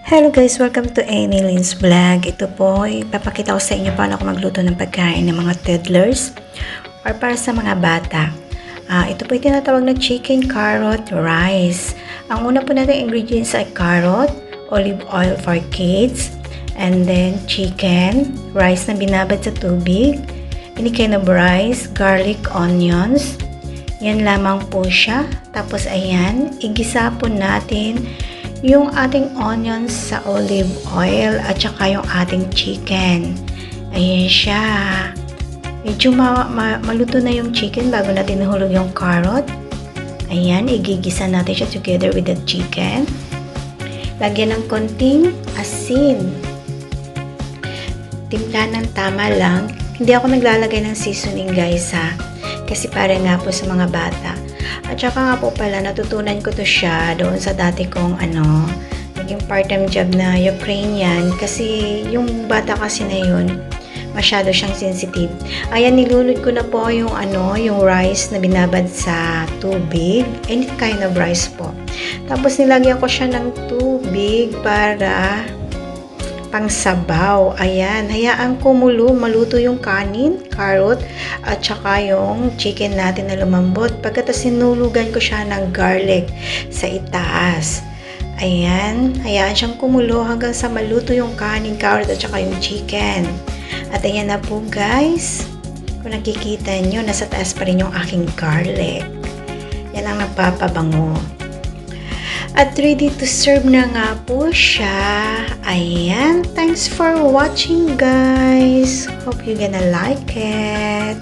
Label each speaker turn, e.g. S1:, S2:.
S1: Hello guys! Welcome to Annie Lynn's Vlog. Ito po, ipapakita ko sa inyo paano ako magluto ng pagkain ng mga toddlers or para sa mga bata. Ito po yung tinatawag na chicken carrot rice. Ang una po natin ingredients ay carrot, olive oil for kids, and then chicken, rice na binabad sa tubig, any kind of rice, garlic, onions. Yan lamang po siya. Tapos ayan, igisa po natin yung ating onions sa olive oil at saka yung ating chicken. Ayan siya. Medyo maluto na yung chicken bago natin nahulog yung carrot. Ayan, igigisa natin siya together with the chicken. Lagyan ng konting asin. Timpla ng tama lang. Hindi ako naglalagay ng seasoning guys ha. Kasi para nga po sa mga bata. At saka nga po pala, natutunan ko to siya doon sa dati kong naging part-time job na Ukrainian. Kasi yung bata kasi na yun, masyado siyang sensitive. Ayan, nilunod ko na po yung yung rice na binabad sa tubig. Any kind of rice po. Tapos nilagyan ko siya ng tubig para pangsabaw. Ayan, hayaan ko maluto yung kanin, carrot, at saka yung chicken natin na lumambot. Pagkatapos sinulugan ko siya ng garlic sa itaas. Ayan, hayaan siyang kumulo hanggang sa maluto yung kanin, carrot, at saka yung chicken. At ayan na po guys. Kung nakikita nyo, nasa taas pa rin yung aking garlic. Yan ang nagpapabango. At ready to serve na nga po siya. Ayan. Thanks for watching guys. Hope you're gonna like it.